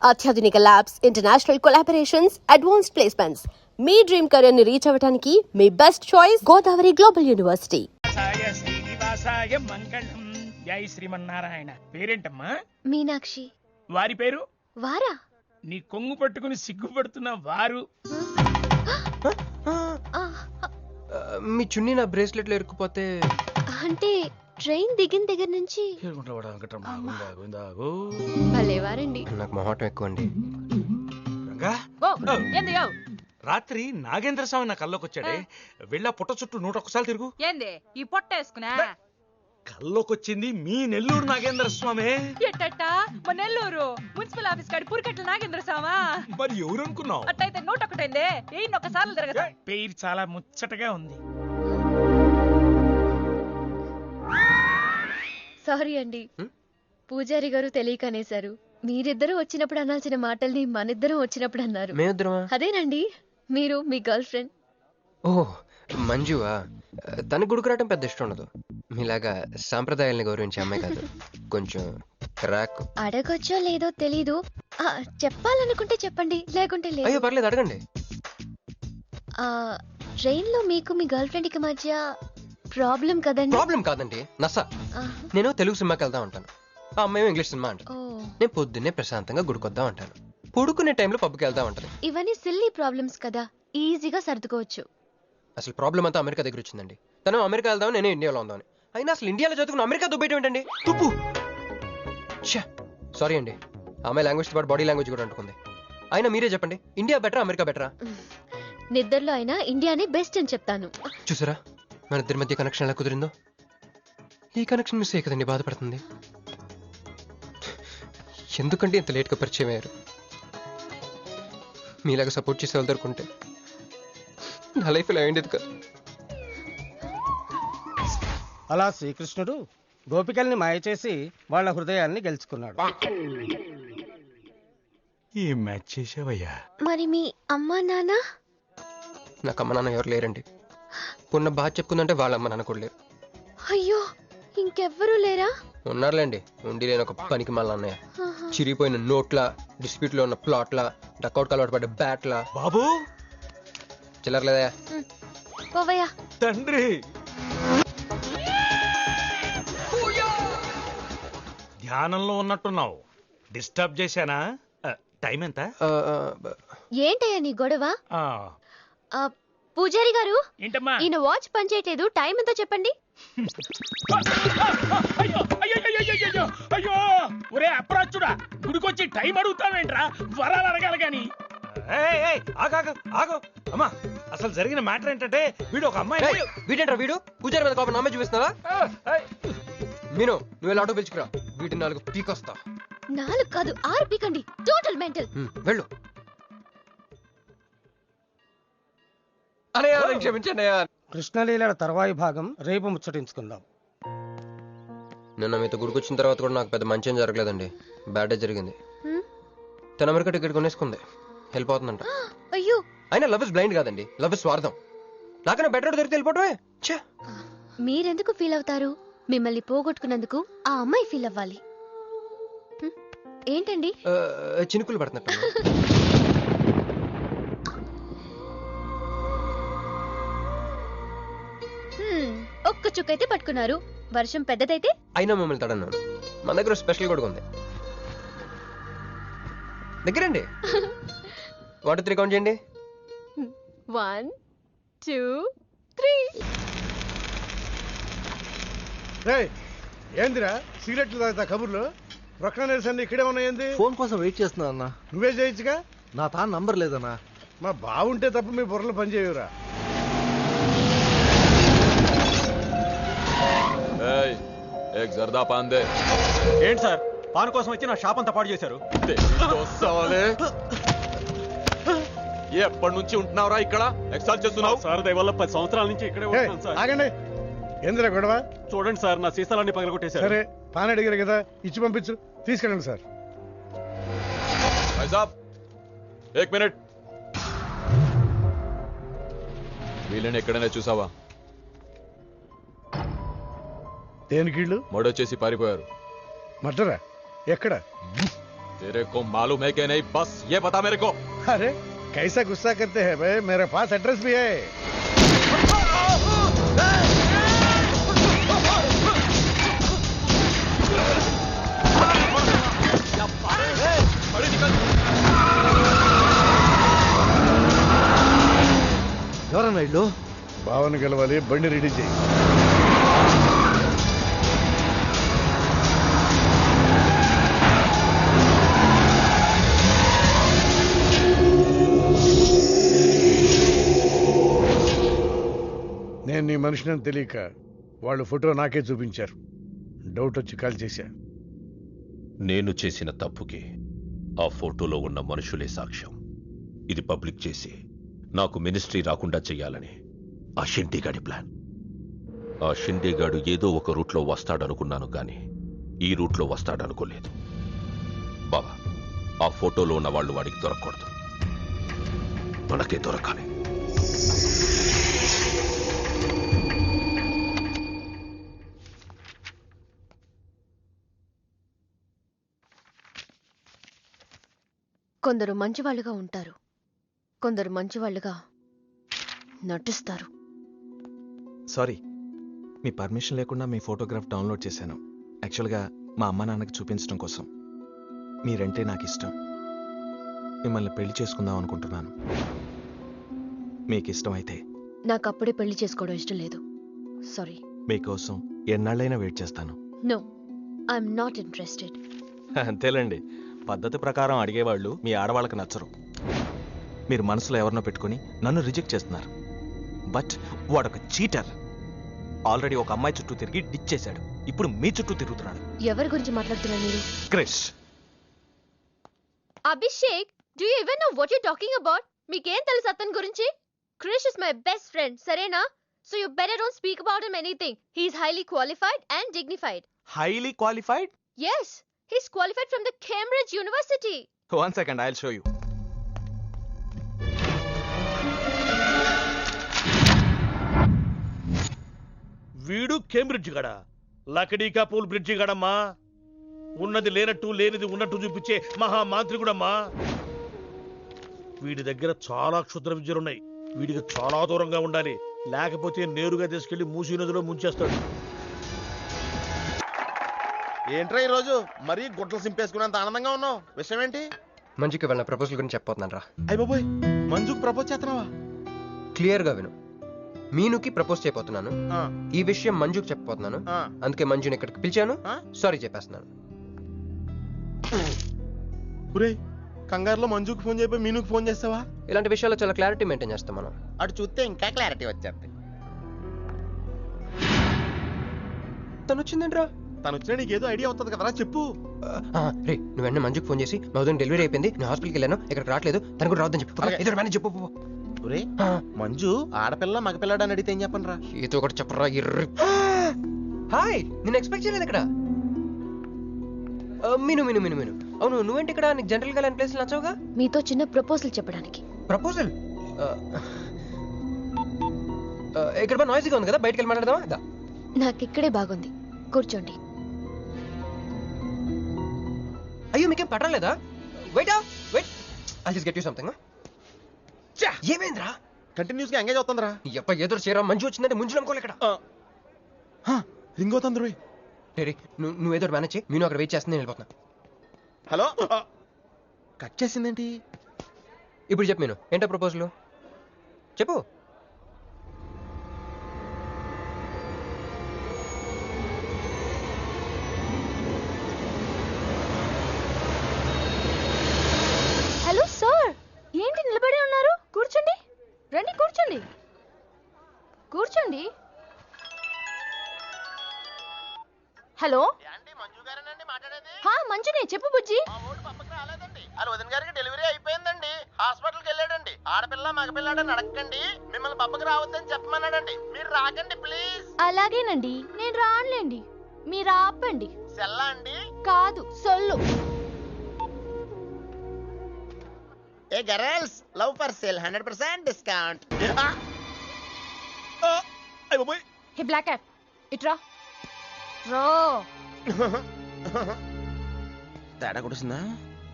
అత్యాధునిక labs, international collaborations, advanced placements. మీ dream career ని రీచ్ అవ్వడానికి మీ best choice Godavari global university. శ్రీనివాసాయ మంగళం. జై శ్రీమన్నారాయణ. పేరేంటమ్మా? మీనాక్షి. వారి పేరు? వారా? నీ కొంగు పట్టుకుని సిగ్గుపడుతున్న వారు. మీ చున్నీ నా బ్రేస్లెట్ లో ఇరుక్కుపోతే అంటే ట్రైన్ దిగిన దగ్గర నుంచి భలేవారండి. నాకు మొహాటం ఎక్కువ అండి. రాత్రి నాగేంద్ర స్వామి నా కల్లోకొచ్చాడే, వెళ్ళా పుట్ట చుట్టూ 101 తిరుగు. ఏంది ఈ పొట్ట వేసుకున్నా? కల్లోకొచ్చింది మీ నెల్లూరు నాగేంద్ర స్వామి. ఎట్టట మా నెల్లూరు మున్సిపల్ ఆఫీస్ కాడి పురికట్ల నాగేంద్ర స్వామా? మరి ఎవరు అనుకున్నావు? అట్టయితే 101 1 తిరగదా? పేరు చాలా ముచ్చటగా ఉంది. సారీ అండి, పూజారి గారు తెలియకనేశారు. మీరిద్దరూ వచ్చినప్పుడు అనాల్సిన మాటల్ని మనిద్దరం వచ్చినప్పుడు అన్నారు. మేమిద్దరమా? అదేనండి, మీరు మీ గర్ల్ ఫ్రెండ్. ఓ మంజువా? తనకి గుడికి రావటం పెద్ద ఇష్టం ఉండదు. మీలాగా సాంప్రదాయాల్ని గౌరవించే అమ్మాయి కాదు, కొంచెం క్రాక్. అడగొచ్చో లేదో తెలీదు, చెప్పాలనుకుంటే చెప్పండి, లేకుంటే లేదు. అయ్యో పర్లేదు, అడగండి. ట్రైన్ లో మీకు మీ గర్ల్ ఫ్రెండ్ కి మధ్య ప్రాబ్లం కదండి? ప్రాబ్లం కాదండి, నస. నేను తెలుగు సినిమాకి వెళ్దాం అంటాను, ఆ అమ్మాయి ఇంగ్లీష్ సినిమా అంటాను. నేను పొద్దున్నే ప్రశాంతంగా గుడికొద్దాం అంటాను, పడుకునే టైంలో పబ్కి వెళ్దాం అంటాను. ఇవన్నీ సిల్లీ ప్రాబ్లమ్స్ కదా, ఈజీగా సర్దుకోవచ్చు. అసలు ప్రాబ్లం అంతా అమెరికా దగ్గర వచ్చిందండి. తను అమెరికా వెళ్దాం, నేను ఇండియాలో ఉందామని. అయినా అసలు ఇండియాలో చదువుకుని అమెరికా దుబ్బేయటం ఏంటండి? తుప్పు. సారీ అండి, ఆమె లాంగ్వేజ్ తో పాటు బాడీ లాంగ్వేజ్ కూడా అంటుకుంది. అయినా మీరే చెప్పండి, ఇండియా బెటరా అమెరికా బెటరా? నిద్దర్లో అయినా ఇండియానే బెస్ట్ అని చెప్తాను. చూసారా మన ఇద్దరి మధ్య కనెక్షన్ ఎలా కుదిరిందో? ఈ కనెక్షన్ మిస్ అయ్యే కదండి బాధపడుతుంది. ఎందుకంటే ఇంత లేట్గా పరిచయం అయ్యారు? మీలాగా సపోర్ట్ చేసే వాళ్ళు దొరుకుంటే నా లైఫ్ ఇలా అయ్యేది కదా. అలా శ్రీకృష్ణుడు గోపికల్ని మాయ చేసి వాళ్ళ హృదయాల్ని గెలుచుకున్నాడు. ఏం మ్యాచ్ చేసావయ్యా? మరి మీ అమ్మా నాన్న? నాకు అమ్మ నాన్న ఎవరు లేరండి. పున్న బాగా చెప్పుకుందంటే వాళ్ళ అమ్మ నాన్న కూడా లేరు. అయ్యో, ఇంకెవ్వరూ లేరా? ఉన్నారులేండి, ఉండి లేని ఒక పనికి మళ్ళీ అన్నయ్య. చిరిగిపోయిన నోట్ల, డిస్ప్యూట్ లో ఉన్న ప్లాట్ల, డక్అవుట్ అలవాటు పడ్డ బ్యాట్ల. బాబు చిల్లర్లేదా? పోవయ్యా. తండ్రి, ధ్యానంలో ఉన్నట్టున్నావు, డిస్టర్బ్ చేశానా? టైం ఎంత? ఏంటయ్యా నీ గొడవ? పూజారి గారు, ఏంటమ్మా? ఈయన వాచ్ పనిచేయట్లేదు, టైం ఎంతో చెప్పండి. అయ్యో ఒరే అప్రాచుడా, గుడికొచ్చి టైం అడుగుతావేంట్రా? వరాలు అడగాలి గాని. ఆగు అమ్మా, అసలు జరిగిన మ్యాటర్ ఏంటంటే వీడు ఒక అమ్మాయి. వీడేంట్రా వీడు? పూజారి మీద కోపం నమ్మే చూపిస్తున్నావా? మీను, నువ్వు ఆటో పిలుచుకురా, వీటిని 4 పీకొస్తా. 4 కాదు 6 పీకండి, టోటల్ మెంటల్. వెళ్ళు. అన్నయ్య క్షమించండి. కృష్ణలీలల తర్వాయి భాగం రేపు ముచ్చటించుకుందాం. నిన్న మీతో గుడికొచ్చిన తర్వాత కూడా నాకు పెద్ద మంచి ఏం జరగలేదండి, బ్యాడే జరిగింది. తన అమెరికా టికెట్ కొనేసుకుంది, వెళ్ళిపోతుందంట. అయ్యో, అయినా లవ్ ఇస్ బ్లైండ్ కాదండి, లవ్ ఇస్ స్వార్థం. నాకన్నా బెటర్ దొరికి వెళ్ళిపోవటమే. మీరెందుకు ఫీల్ అవుతారు? మిమ్మల్ని పోగొట్టుకున్నందుకు ఆ అమ్మాయి ఫీల్ అవ్వాలి. ఏంటండి చినుకులు పడుతున్నట్టు. ఒక్క చుక్కైతే పట్టుకున్నారు, వర్షం పెద్దదైతే? అయినా మిమ్మల్ని తడన్నాను, మన దగ్గర స్పెషల్ కూడా ఉంది. దగ్గరండి. 1 2 3 కౌంట్ చేయండి. 1 2 3. ఏందిరా సిగరెట్లు తాగుతా కబుర్లు? ప్రొక్లనేషన్ ఇక్కడే ఉన్నాయండి. ఫోన్ కోసం వెయిట్ చేస్తున్నా అన్న. నువ్వే చేయొచ్చుగా. నా తాను నంబర్ లేదన్నా. మా బావుంటే తప్ప మీ బుర్రలు పనిచేయవురా. ఏంటి సార్, పాన్ కోసం వచ్చి నా షాప్ అంతా పాడు చేశారు. ఎప్పటి నుంచి ఉంటున్నావురా ఇక్కడ? ఎక్సాల్ చేస్తున్నావు సార్, దయవల్ల 10 సంవత్సరాల నుంచి ఇక్కడే ఉంటున్నాను సార్. ఆగండి, ఏందిరా గొడవ? చూడండి సార్, నా సీసాలన్నీ పగలగొట్టేశారు. సరే, పాన్ అడిగారు కదా, ఇచ్చి పంపించు, తీసుకెళ్ళండి సార్. भाई साहब 1 मिनट. వీళ్ళని ఎక్కడైనా చూసావా? దేనికి? మర్డర్ చేసి పారిపోయారు. మర్డరా? ఎక్కడ? तेरे को मालूम है कि नहीं, बस ये बता मेरे को। अरे कैसा गुस्सा करते हैं भाई, मेरे पास एड्रेस भी है। ఎవరన్నా ఇల్లు? భావన గెలవాలి, బండి రెడీ చేయి. నేను నీ మనిషిని తెలియక వాళ్ళు ఫోటో నాకే చూపించారు. డౌట్ వచ్చి కాల్ చేశా. నేను చేసిన తప్పుకి ఆ ఫోటోలో ఉన్న మనుషులే సాక్ష్యం. ఇది పబ్లిక్ చేసి నాకు మినిస్ట్రీ రాకుండా చెయ్యాలని ఆ షిండేగాడి ప్లాన్. ఆ షిండేగాడు ఏదో ఒక రూట్లో వస్తాడనుకున్నాను కానీ ఈ రూట్లో వస్తాడనుకోలేదు. బాబా, ఆ ఫోటోలో ఉన్న వాళ్ళు వాడికి దొరకకూడదు, మనకే దొరకాలి. కొందరు మంచివాళ్ళుగా ఉంటారు, కొందరు మంచివాళ్ళుగా నటిస్తారు. సారీ, మీ పర్మిషన్ లేకుండా మీ ఫోటోగ్రాఫ్ డౌన్లోడ్ చేశాను. యాక్చువల్గా మా అమ్మ నాన్నకి చూపించడం కోసం. మీరంటే నాకు ఇష్టం. మిమ్మల్ని పెళ్లి చేసుకుందాం అనుకుంటున్నాను. మీకు ఇష్టం అయితే. నాకు అప్పుడే పెళ్లి చేసుకోవడం ఇష్టం లేదు. సారీ. మీకోసం ఎన్నాళ్ళైనా వెయిట్ చేస్తాను. No, I'm not interested. అంతేలేండి, పద్ధతి ప్రకారం అడిగేవాళ్ళు మీ ఆడవాళ్ళకి నచ్చరు. మీరు మనసులో ఎవరినో పెట్టుకుని నన్ను రిజెక్ట్ చేస్తున్నారు. బట్ వాడొక చీటర్. ఆల్రెడీ ఒక అమ్మాయి చుట్టూ తిరిగి డిచ్ చేశాడు. ఇప్పుడు మీ చుట్టూ తిరుగుతున్నాడు. ఎవరి గురించి మాట్లాడుతున్నారు మీరు? Krish. Abhishek, do you even know what you talking about? మీకేం తెలుసు అతని గురించి? Krish is my best friend, సరేనా? So you better don't speak about him anything. He is highly qualified and dignified. Highly qualified? Yes, he's qualified from the Cambridge University. 1 second, I'll show you. వీడు Cambridge గడ, లకడీకా pool bridge గడమ్మా. ఉన్నది లేనట్టు లేనిది ఉన్నట్టు చూపించే మహా మాంత్రికుడమ్మా. వీడి దగ్గర చాలా క్షుద్ర విద్యలున్నాయి. వీడికి చాలా దూరంగా ఉండాలి, లేకపోతే నేరుగా తీసుకెళ్లి మూసీ నదిలో ముంచేస్తాడు. ఏంట్రా ఈ రోజు మరీ గుడ్లు సింపేసుకున్నంత ఆనందంగా ఉన్నావు? విషయం ఏంటి? మంజుకి వెళ్ళిన ప్రపోజల్ గురించి చెప్పబోతున్నాను రా. అయ్య బాబోయ్, మంజుకు ప్రపోజ్ చేస్తున్నావా? క్లియర్ గా విను. మీనుకి ప్రపోజ్ చేయబోతున్నాను. ఈ విషయం మంజుకి చెప్పబోతున్నాను. అందుకే మంజుని ఇక్కడికి పిలిచాను. సారీ చెప్పేస్తున్నాను. కంగారులో మంజుకు ఫోన్ చెప్పి మీనుకు ఫోన్ చేస్తావా? ఇలాంటి విషయాల్లో చాలా క్లారిటీ మెయింటైన్ చేస్తాం మనం. అటు చూస్తే ఇంకా క్లారిటీ వచ్చేది. తను వచ్చిందేంట్రా? తను వచ్చినా నీకేదో ఐడియా అవుతుంది కదరా, చెప్పు. రే, నువ్వు వెంటనే మంజుకి ఫోన్ చేసి మా ఉదయం డెలివరీ అయిపోయింది, నేను హాస్పిటల్కి వెళ్ళాను, ఇక్కడికి రావట్లేదు, తను కూడా రావద్దని చెప్పు. ఏదో మేనేజ్ చెప్పు. మంజు ఆడపిల్ల మగపిల్లాడని అడిగితే ఏం చెప్పను రా? ఏదో ఒకటి చెప్పరా. హాయ్, నేను ఎక్స్పెక్ట్ చేయలేదు ఇక్కడ. మీను మీను మీను మీను అవును, నువ్వేంటి ఇక్కడ? నీకు జనరల్ గా ప్లేస్ నచ్చవుగా? మీతో చిన్న ప్రపోజల్ చెప్పడానికి. ప్రపోజల్? ఇక్కడ నాయిసీగా ఉంది కదా, బయటికి వెళ్ళి మాట్లాడదామా? నాకు ఇక్కడే బాగుంది, కూర్చోండి. అయ్యో, మీకేం పట్టలేదా? Wait wait, I just get you something. ఏమైందిరా? కంటిన్యూస్ గా ఎంగేజ్ అవుతుందిరా. ఎప్ప ఏదో చేరా, మంజు వచ్చిందంటే ముంజు అనుకోలే ఇక్కడ. రింగ్ అవుతుంది రోయ్. నువ్వు ఏదో మేనేజ్ చేయి, నేను అక్కడ వెయిట్ చేస్తుంది, నేను వెళ్ళిపోతున్నా. హలో, కట్ చేసిందేంటి? ఇప్పుడు చెప్పు మీను, ఏంటో ప్రపోజల్ చెప్పు. హలో సార్, ఏంటి నిలబడి ఉన్నారు? కూర్చోండి, రండి కూర్చోండి, కూర్చోండి. హలో, మంజునే, చెప్పు బుజ్జి. వదిన గారికి డెలివరీ అయిపోయిందండి, హాస్పిటల్కి వెళ్ళాడండి. ఆడపిల్ల మగపిల్లాడని అడగండి, మిమ్మల్ని పప్పకి రావద్దని చెప్పమన్నాడండి. మీరు రాకండి ప్లీజ్. అలాగేనండి, నేను రానులేండి, మీరు ఆపండి. సెల్లా అండి? కాదు, సొల్లు. ఏ girls, love for sale 100% discount. Hey black cat, ఇట్రా రో. తేడా కొడుతుందా?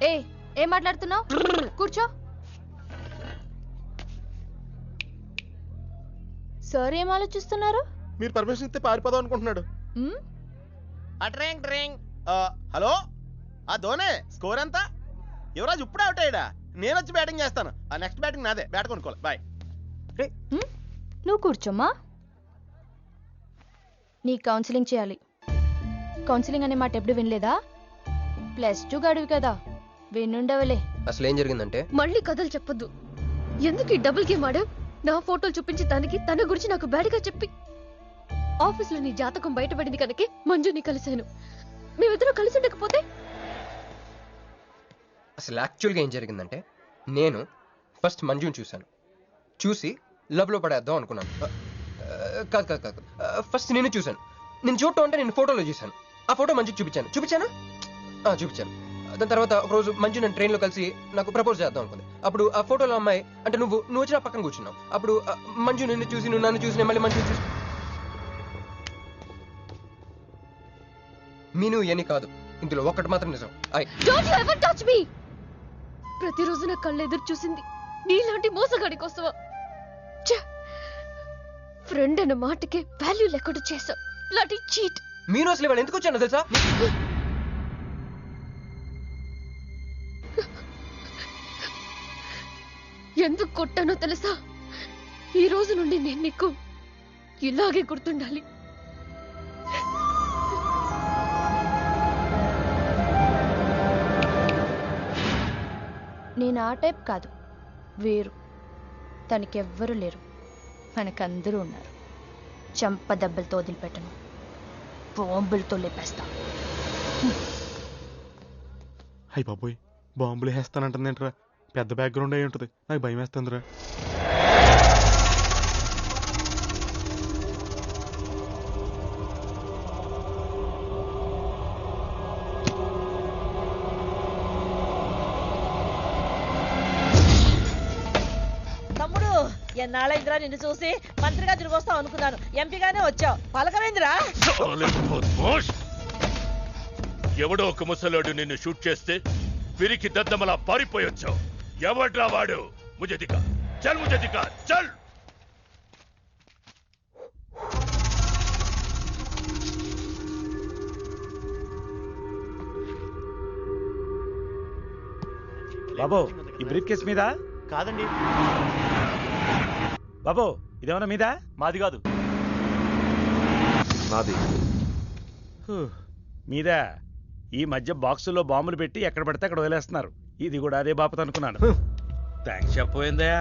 ఏ ఏం మాట్లాడుతున్నావు? కూర్చో. సార్ ఏం ఆలోచిస్తున్నారు? మీరు పర్మిషన్ ఇస్తే పారిపోదాం అనుకుంటున్నాడు. Drink drink. హలో, ఆ ధోనే స్కోర్ ఎంత? యువరాజ్ ఇప్పుడు అవుట్ అయ్యాడా? నేను వచ్చి బ్యాటింగ్ చేస్తాను. ఆ నెక్స్ట్ బ్యాటింగ్ నాదే. బ్యాట్ కొనుక్కోవాలి. బాయ్. నువ్వు కూర్చోమ్మా. నీ కౌన్సిలింగ్ చేయాలి. కౌన్సిలింగ్ అనే మాట ఎప్పుడు వినలేదా? +2 గడివి కదా, వినుండవలే. అసలు ఏం జరిగిందంటే, మళ్ళీ కథలు చెప్పొద్దు. ఎందుకు ఈ డబుల్ గేమ్ ఆడావు? నా ఫోటోలు చూపించి తన గురించి నాకు బ్యాడ్గా చెప్పి ఆఫీస్లో నీ జాతకం బయటపడింది కనుకే మంజుని కలిశాను. మేమిద్దరం కలిసి ఉండకపోతే? అసలు యాక్చువల్గా ఏం జరిగిందంటే, నేను ఫస్ట్ మంజుని చూశాను. చూసి లవ్లో పడేద్దాం అనుకున్నాను. కాదు కాదు కాదు, ఫస్ట్ నేను చూశాను. నేను చూడటం అంటే నేను ఫోటోలో చూశాను. ఆ ఫోటో మంజుకి చూపించాను. చూపించాను. దాని తర్వాత ఒకరోజు మంజు నేను ట్రైన్లో కలిసి నాకు ప్రపోజ్ చేద్దాం అనుకుంది. అప్పుడు ఆ ఫోటోలో అమ్మాయి అంటే నువ్వు వచ్చి నా పక్కన కూర్చున్నావు. అప్పుడు మంజు నిన్ను చూసి, నువ్వు నన్ను చూసి, మళ్ళీ మంజుని చూసి. మీను ఇవన్నీ కాదు, ఇందులో ఒక్కటి మాత్రం నిజం. Don't you ever touch me! ప్రతిరోజు నా కళ్ళు ఎదురు చూసింది నీలాంటి మోసగాడి కోసమా? ఫ్రెండ్ అన్న మాటకే వాల్యూ లేకుండా చేసావు. లాంటి చీట్. మీను అసలు ఇవాళ ఎందుకు వచ్చాను తెలుసా? ఎందుకు కొట్టానో తెలుసా? ఈ రోజు నుండి నేను నీకు ఇలాగే గుర్తుండాలి. నేను ఆ టైప్ కాదు, వేరు. తనకెవ్వరూ లేరు, మనకందరూ ఉన్నారు. చంప దెబ్బలతో వదిలిపెట్టను, బాంబులతో లేపేస్తా. అయ్యి బాబోయ్, బాంబులు వేస్తానంటుందేంట్రా? పెద్ద బ్యాక్గ్రౌండ్ అయి ఉంటుంది, నాకు భయం వేస్తుందిరా. తమ్ముడు, ఎన్నాళ్ళైందిరా నిన్ను చూసి? మంత్రిగా తిరిగి వస్తావు అనుకున్నాను, ఎంపీగానే వచ్చావు. పలకమైందిరా? ఎవడో ఒక ముసలోడు నిన్ను షూట్ చేస్తే పిరికి దద్దమలా పారిపోయొచ్చావు. ఎవడ్రా వాడు? ముజే దిఖా, చల్ ముజే దిఖా, చల్. బాబు, ఈ బ్రీఫ్ కేస్ మీద? కాదండి బాబు, ఇదేమన్నా మీద? మాది కాదు. నాది. మీద ఈ మధ్య బాక్సుల్లో బాంబులు పెట్టి ఎక్కడ పడితే అక్కడ వదిలేస్తున్నారు. ఇది కూడా అదే బాపత అనుకున్నాను. థ్యాంక్స్ చెప్పపోయిందా?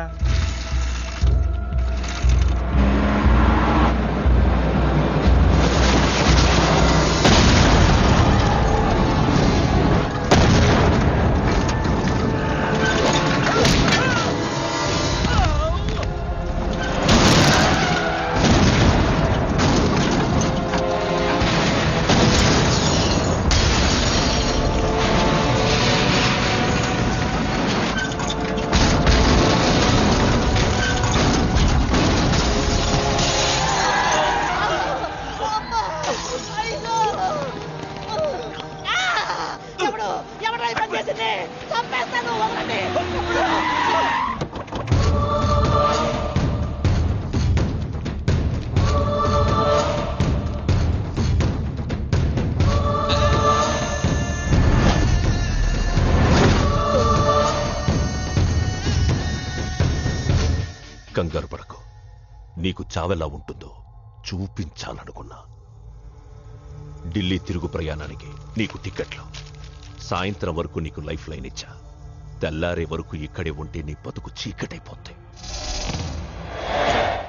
కంగారు పడకు. నీకు చావెలా ఉంటుందో చూపించాలనుకున్నా. ఢిల్లీ తిరుగు ప్రయాణానికి నీకు టిక్కెట్లు. సాయంత్రం వరకు నీకు లైఫ్ లైన్ ఇచ్చా. తెల్లారే వరకు ఇక్కడే ఉంటే నీ బతుకు చీకటైపోద్ది.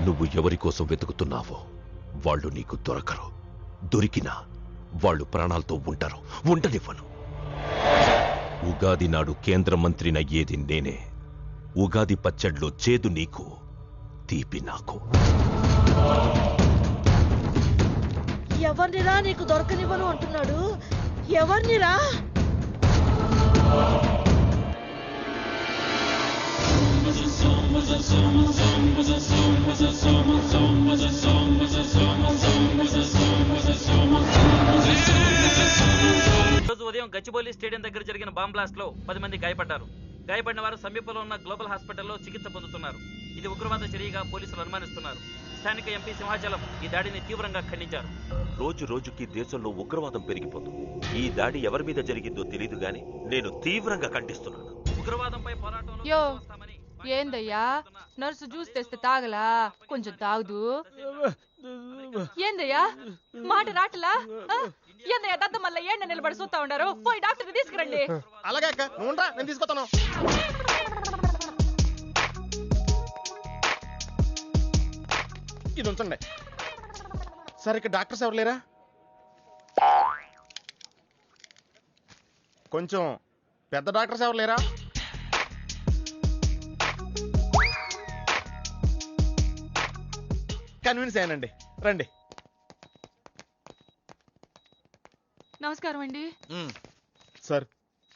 నువ్వు ఎవరి కోసం వెతుకుతున్నావో వాళ్ళు నీకు దొరకరు. దొరికినా వాళ్ళు ప్రాణాలతో ఉంటారు. ఉండనివ్వను. ఉగాది నాడు కేంద్ర మంత్రినయ్యేది నేనే. ఉగాది పచ్చడ్లో చేదు నీకు, తీపి నాకు. ఎవరినిరా నీకు దొరకనివ్వను అంటున్నాడు? ఎవరినిరా? రోజు ఉదయం గచ్చిబౌలి స్టేడియం దగ్గర జరిగిన బాంబ్ బ్లాస్ట్ లో 10 మంది గాయపడ్డారు. గాయపడిన వారు సమీపంలో ఉన్న గ్లోబల్ హాస్పిటల్లో చికిత్స పొందుతున్నారు. ఇది ఉగ్రవాద చర్యగా పోలీసులు అనుమానిస్తున్నారు. స్థానిక ఎంపీ సింహాచలం ఈ దాడిని తీవ్రంగా ఖండించారు. రోజు రోజుకి దేశంలో ఉగ్రవాదం పెరిగిపోతుంది. ఈ దాడి ఎవరి మీద జరిగిందో తెలియదు గాని నేను తీవ్రంగా ఖండిస్తున్నాను. ఉగ్రవాదంపై పోరాటంలో యో ఏందయ్యా నర్సు జ్యూస్ తెస్తే తాగలా? కొంచెం తాగుదు. ఏందయ్యా మాట రాటలా? ఏందయ్యా దద్ద మళ్ళీ ఏండ నిలబడి చూస్తా ఉండారు? పోయి డాక్టర్ తీసుకురండి. అలాగే అక్క, నువ్వు నేను తీసుకొస్తాను. ఇది ఉంచండి. సరే, ఇక్కడ డాక్టర్స్ ఎవరు లేరా? కొంచెం పెద్ద డాక్టర్స్ ఎవరు లేరా? కన్విన్స్ అయ్యానండి, రండి. నమస్కారం అండి. సార్,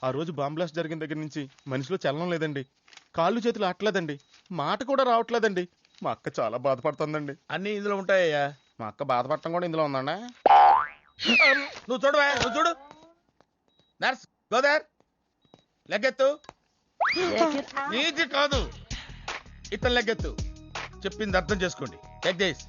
ఆ రోజు బాంబ్ బ్లాస్ట్ జరిగిన దగ్గర నుంచి మనిషిలో చలనం లేదండి. కాళ్ళు చేతులు ఆటలేదండి, మాట కూడా రావట్లేదండి. మా అక్క చాలా బాధపడుతుందండి. అన్ని ఇందులో ఉంటాయ్యా. మా అక్క బాధపడటం కూడా ఇందులో ఉందండి. నువ్వు చూడవా, నువ్వు చూడు. నర్స్ గోదర్, లెగ్గెత్తు. నీది కాదు, ఇతను లెగ్గెత్తు. చెప్పింది అర్థం చేసుకోండి. Take this.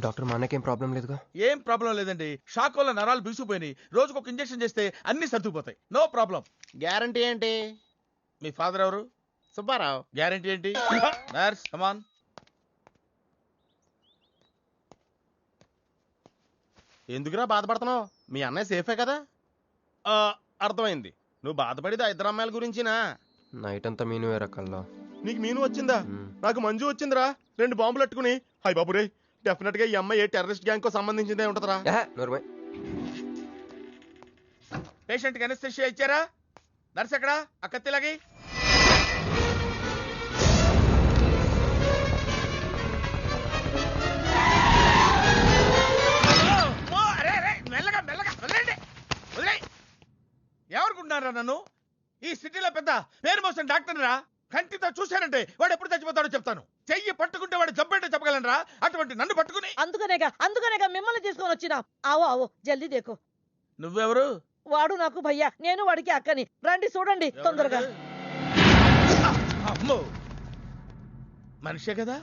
డాక్టర్ మా అన్నకేం ప్రాబ్లం లేదుగా? ఏం ప్రాబ్లం లేదండి. షాక్ వల్ల నరాలు బిగుసిపోయినాయి. రోజుకు ఒక ఇంజెక్షన్ చేస్తే అన్ని సర్దుకుపోతాయి. No problem. గ్యారంటీ ఏంటి? మీ ఫాదర్ ఎవరు? సుబ్బారావు. గ్యారంటీ ఏంటి? నర్స్ కమాన్. ఎందుకురా బాధపడుతున్నావు? మీ అన్నయ్య సేఫే కదా? అర్థమైంది. నువ్వు బాధపడేది ఆ ఇద్దరు అమ్మాయిల గురించినా? నైట్ అంతా మీను రకాల్లో. నీకు మీను వచ్చిందా? నాకు మంజు వచ్చిందిరా. 2 బాంబులు అట్టుకుని. హాయ్ బాబు రే, డెఫినెట్ గా ఈ అమ్మాయి ఏ టెర్రరిస్ట్ గ్యాంగ్ కో సంబంధించిందే ఉంటదరా. పేషెంట్ కి అనస్థెషియా ఇచ్చారా? నర్స్ ఎక్కడా? ఆ కత్తిలాగి. మెల్లగా మెల్లగా వదిలేండి, వదిలే. ఎవరుకుంటున్నారా నన్ను? ఈ సిటీలో పెద్ద పేరు మోసిన డాక్టర్ రా. కంటితో చూశానంటే వాడు ఎప్పుడు చచ్చిపోతాడో చెప్తాను. చెయ్యి పట్టుకుంటే వాడు జబ్బేంటో చెప్పగలనరా? అటువంటి నన్ను పట్టుకుని. అందుకనేగా మిమ్మల్ని తీసుకొని వచ్చినా. ఆవో ఆవో జల్దీ దేకో. నువ్వెవరు? వాడు నాకు భయ్యా, నేను వాడికి అక్కని. రండి చూడండి తొందరగా. అమ్మో, మనిషే కదా?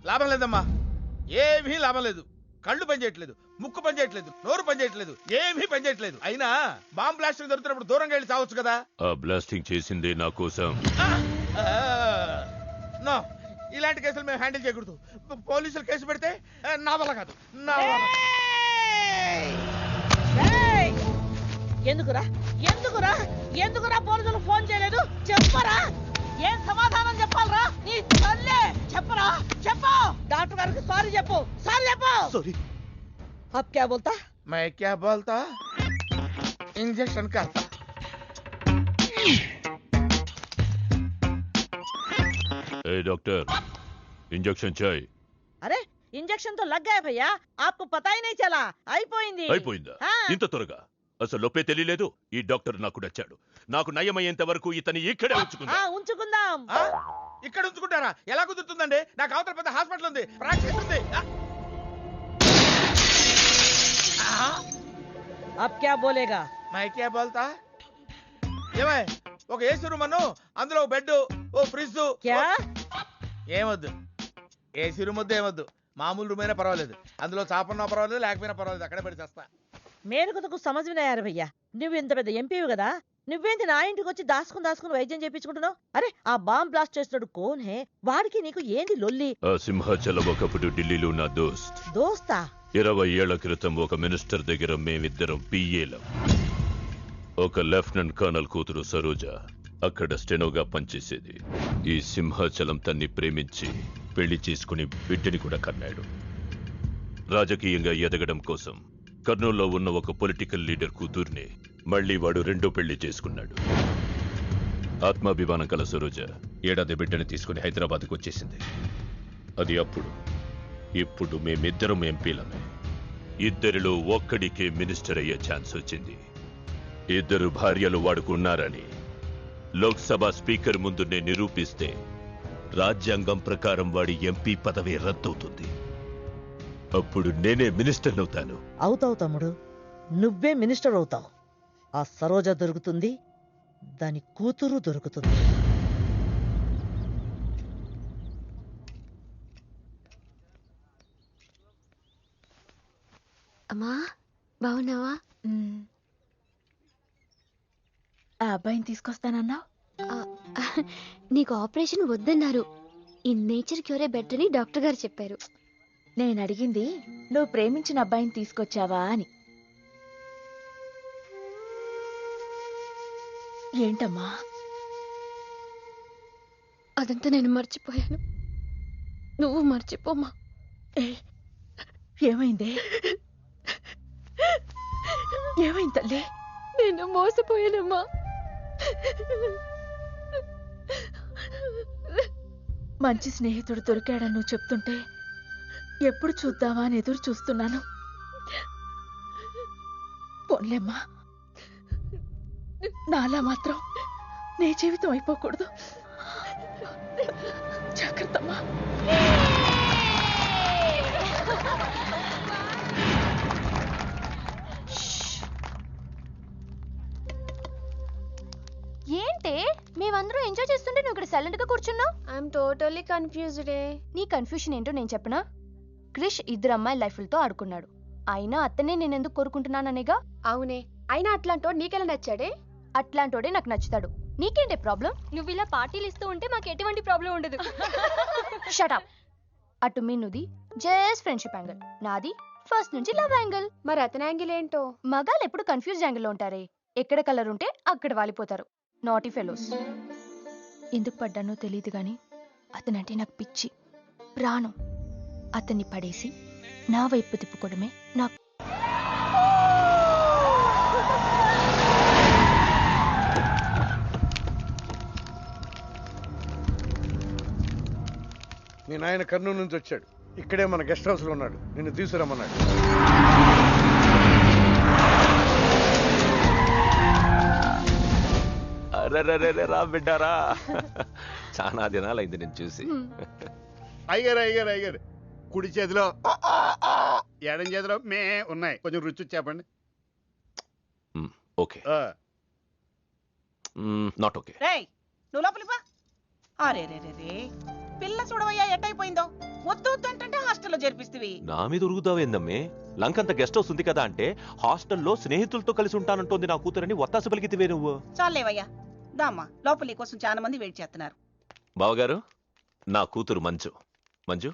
లాభం లేదమ్మా, ఏమీ లాభం లేదు. కళ్ళు పనిచేయట్లేదు, ముక్కు పనిచేయట్లేదు, నోరు పనిచేయట్లేదు, ఏమీ పనిచేయట్లేదు. అయినా బాంబ్ బ్లాస్టింగ్ దొరుకుతున్నప్పుడు దూరంగా వెళ్ళి చావచ్చు కదా. ఆ బ్లాస్టింగ్ చేసిందే నా కోసం. నో, ఇలాంటి కేసులు మేము హ్యాండిల్ చేయకూడదు. పోలీసులు కేసు పెడితే నా వల్ల కాదు, నా వల్ల. ఎందుకురా ఎందుకురా ఎందుకురా పోలీసులు ఫోన్ చేయలేదు? చెప్పరా, ఏం సమాధానం చెప్పాలరా? నీ తల్లే చెప్పరా, చెప్పు. డాక్టర్ గారికి సారీ చెప్పు, సారీ చెప్పు. సారీ. अब क्या बोलता? मैं क्या बोलता? इंजेक्शन करता. ए डॉक्टर, इंजेक्शन चाहिए. अरे इंजेक्शन तो लग गया भैया, आपको पता ही नहीं चला. అయిపోయింది. అయిపోయిందా? ఇంత త్వరగా? అసలు లోపే తెలియలేదు. ఈ డాక్టర్ నాకు నచ్చాడు. నాకు నయమయ్యేంత వరకు ఇతని ఇక్కడే ఉంచుకుందాం. ఇక్కడ ఉంచుకుంటారా? ఎలా కుదురుతుందండి? నాకు అవతల పెద్ద హాస్పిటల్ ఉంది, ప్రాక్టీస్ ఉంది. अब क्या बोलेगा? मैं क्या बोलता? ఏమై ఒక ఏసీ రూమ్ అను, అందులో బెడ్, ఓ ఫ్రిడ్జ్. ఏమొద్దు, ఏసీ రూమ్ వద్దు, ఏమొద్దు. మామూలు రూమ్ అయినా పర్వాలేదు. అందులో చాపన్నా పర్వాలేదు, లేకపోయినా పర్వాలేదు. అక్కడే పెట్టి చేస్తా. మేలుకు సమజ్ వినాయారు భయ్యా. నువ్వు ఇంత పెద్ద ఎంపీవి కదా, నువ్వేంటి నా ఇంటికి వచ్చి దాసుకుని వైద్యం చేయించుకుంటున్నావు? అరే ఆ బాంబ్ బ్లాస్ట్ చేస్తున్నాడు కోన్ హే? వాడికి నీకు ఏంది లొల్లి? ఆ సింహాచలం ఒకప్పుడు ఢిల్లీలో నా దోస్తా. 20 ఏళ్ల క్రితం ఒక మినిస్టర్ దగ్గర మేమిద్దరం పిఏలం. ఒక లెఫ్టినెంట్ కర్నల్ కూతురు సరోజ అక్కడ స్టెనోగా పనిచేసేది. ఈ సింహాచలం తన్ని ప్రేమించి పెళ్లి చేసుకుని బిడ్డని కూడా కన్నాడు. రాజకీయంగా ఎదగడం కోసం కర్నూల్లో ఉన్న ఒక పొలిటికల్ లీడర్ కూతుర్ని మళ్లీ వాడు రెండో పెళ్లి చేసుకున్నాడు. ఆత్మాభిమానం కల సరోజ ఏడాది బిడ్డని తీసుకుని హైదరాబాద్కు వచ్చేసింది. అది అప్పుడు ఇప్పుడు మేమిద్దరం ఎంపీలమే. ఇద్దరిలో ఒక్కడికే మినిస్టర్ అయ్యే ఛాన్స్ వచ్చింది. ఇద్దరు భార్యలు వాడుకున్నారని లోక్సభ స్పీకర్ ముందు నేను నిరూపిస్తే రాజ్యాంగం ప్రకారం వాడి ఎంపీ పదవి రద్దవుతుంది. అప్పుడు నేనే మినిస్టర్ అవుతాను. అవుతావు తమ్ముడు, నువ్వే మినిస్టర్ అవుతావు. ఆ సరోజ దొరుకుతుంది, దాని కూతురు దొరుకుతుంది. అమ్మా బాగున్నావా? ఆ అబ్బాయిని తీసుకొస్తానన్నావు. నీకు ఆపరేషన్ వద్దన్నారు. ఈ నేచర్ క్యూరే బెటర్ అని డాక్టర్ గారు చెప్పారు. నేను అడిగింది నువ్వు ప్రేమించిన అబ్బాయిని తీసుకొచ్చావా అని. ఏంటమ్మా? అదంతా నేను మర్చిపోయాను. నువ్వు మర్చిపోమ్మా. ఏమైందే? ఏమైంది తల్లి? నేను మోసపోయానమ్మా. మంచి స్నేహితుడు దొరికాడని నువ్వు చెప్తుంటే ఎప్పుడు చూద్దామా అని ఎదురు చూస్తున్నాను. పోన్లేమ్మా, నాలా మాత్రం నీ జీవితం అయిపోకూడదు. జాగ్రత్తమ్మా. ఏంటే మేమందరం ఎంజాయ్ చేస్తుంటే నువ్వు ఇక్కడ సైలెంట్ గా కూర్చున్నావు? I'm totally confused. నీ కన్ఫ్యూషన్ ఏంటో నేను చెప్పనా? క్రిష్ ఇద్దరు అమ్మాయి లైఫ్లతో ఆడుకున్నాడు. అయినా అతనే నేనెందుకు కోరుకుంటున్నాననేగా. అవునే, అయినా అట్లాంటోడు నీకెలా నచ్చాడే? అట్లాంటోడే నాకు నచ్చుతాడు. నీకేంటే ప్రాబ్లం? నువ్వు ఇలా పార్టీలు ఇస్తూ ఉంటే మాకు ఎటువంటి ప్రాబ్లం ఉండదు. షటప్. అటు మీనుది జస్ట్ ఫ్రెండ్షిప్ యాంగిల్, నాది ఫస్ట్ నుంచి లవ్ యాంగిల్. మరి అతని యాంగిల్ ఏంటో? మగాళ్ళు ఎప్పుడు కన్ఫ్యూజ్ యాంగిల్ లో ఉంటారే. ఎక్కడ కలర్ ఉంటే అక్కడ వాలిపోతారు. Naughty fellows. ఎందుకు పడ్డానో తెలియదు గాని అతనంటే నాకు పిచ్చి, ప్రాణం. అతన్ని పడేసి నా వైపు తిప్పుకోవడమే నాకు. మీ నాయన కర్నూలు నుంచి వచ్చాడు. ఇక్కడే మన గెస్ట్ హౌస్ లో ఉన్నాడు. నిన్ను తీసుకురమ్మన్నాడు. రా బిడ్డారా, చాలా దినాలైంది నేను చూసి. అయ్యారు కుడి చేతిలో ఎడం చేతిలో మే ఉన్నాయి. కొంచెం రుచి చెప్పండి. Okay, not okay. రేయ్, నువ్వు లోపలిపా. అరే రే రే, పిల్ల చూడవయ్యా ఎట్టయిపోయిందో. వద్దు వద్దు అంటే హాస్టల్లో చేర్పిస్తవి. నా మీద ఉరుగుతావేందమ్మే? లంకంత గెస్ట్ హౌస్ ఉంది కదా అంటే హాస్టల్లో స్నేహితులతో కలిసి ఉంటానంటోంది నా కూతురని ఒత్తాసు పలికితివే నువ్వు. చాలేవయ్యా, దామ్మా లోపల నీ కోసం చాలా మంది వెయిట్ చేస్తున్నారు. బావగారు, నా కూతురు మంజు. మంజు,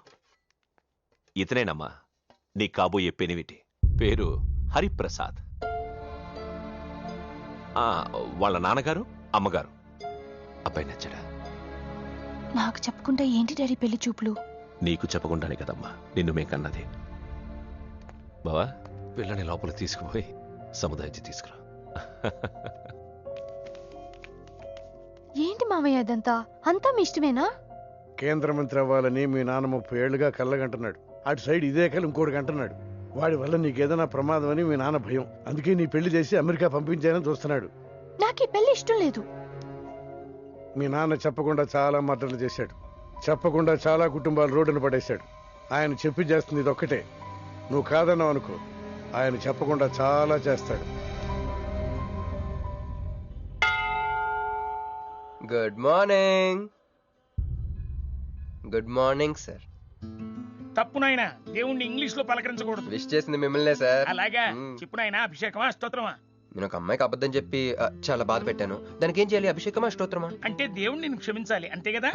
ఇతనేనమ్మా నీ కాబోయే పెనివిటి. పేరు హరిప్రసాద్. వాళ్ళ నాన్నగారు అమ్మగారు. అబ్బాయి నచ్చడా? నాకు చెప్పుకుంటే ఏంటి డాడీ పెళ్లి చూపులు? నీకు చెప్పకుండానే కదమ్మా నిన్ను మేం కన్నది. బావా, పిల్లని లోపల తీసుకుపోయి సముదాయించి తీసుకురా. ఏంటి మామయ్య ఇదంతా? అంతా మీ ఇష్టమేనా? కేంద్ర మంత్రి అవ్వాలని మీ నాన్న 30 ఏళ్లుగా కళ్ళగంటున్నాడు. అటు సైడ్ ఇదే కళ్ళు ఇంకోటి అంటున్నాడు. వాడి వల్ల నీకేదైనా ప్రమాదం అని మీ నాన్న భయం. అందుకే నీ పెళ్లి చేసి అమెరికా పంపించాలని చూస్తున్నాడు. నాకు ఈ పెళ్లి ఇష్టం లేదు. మీ నాన్న చెప్పకుండా చాలా మర్డర్లు చేశాడు. చెప్పకుండా చాలా కుటుంబాలు రోడ్డును పడేశాడు. ఆయన చెప్పి చేస్తుంది ఇది ఒక్కటే. నువ్వు కాదన్నావు అనుకో, ఆయన చెప్పకుండా చాలా చేస్తాడు. Good morning. Good morning sir. తప్పు నాయనా, దేవుణ్ణి ఇంగ్లీష్ లో పలకరించకూడదు. విష్ చేసింది మిమ్మల్నే సార్. అలాగా చెప్పు నాయనా. అభిషేకమా స్తోత్రమా? నేను ఒక అమ్మాయికి అబద్ధం చెప్పి చాలా బాధ పెట్టాను. దానికి ఏం చేయాలి? అభిషేకమా స్తోత్రమా? అంటే దేవుణ్ణి నేను క్షమించాలి అంతే కదా?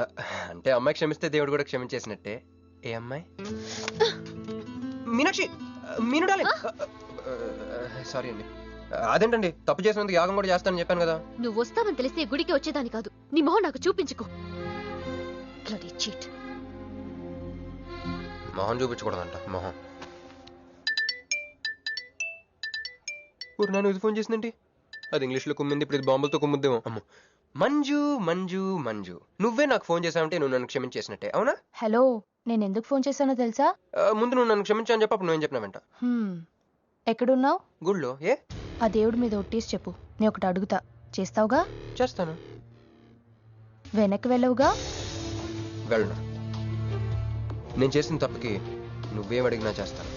అంటే అమ్మాయి క్షమిస్తే దేవుడు కూడా క్షమించేసినట్టే. ఏ అమ్మాయి? మీనాక్షి, మీనుడాలి. సారీ అండి. అదేంటండి, తప్పు చేసినందుకు యాగం కూడా చేస్తానని చెప్పాను కదా. నువ్వు వస్తావని తెలిస్తే గుడికి వచ్చేదాని కాదు. నీ మొహం నాకు చూపించుకో. చీట్. మొహం చూపించకూడదంట. మొహం నన్ను ఇది ఫోన్ చేసిందేంటి? అది ఇంగ్లీష్లో కుమ్మింది, ఇప్పుడు ఇది బాంబులతో కుమ్ముద్దేమో. అమ్మో. మంజు మంజు మంజు, నువ్వే నాకు ఫోన్ చేసావంటే నువ్వు నన్ను క్షమించేసినట్టే, అవునా? హలో, నేను ఎందుకు ఫోన్ చేశానో తెలుసా? ముందు నువ్వు నన్ను క్షమించని చెప్పి అప్పుడు నువ్వేం చెప్పినావంట? ఎక్కడున్నావు? గుళ్ళో. ఏ? ఆ దేవుడి మీద ఒట్టేసి చెప్పు, నేను ఒకటి అడుగుతా, చేస్తావుగా? చేస్తాను. వెనక్కి వెళ్ళవుగా? వెళ్ళను. నేను చేసిన తప్పుకి నువ్వేం అడిగినా చేస్తాను.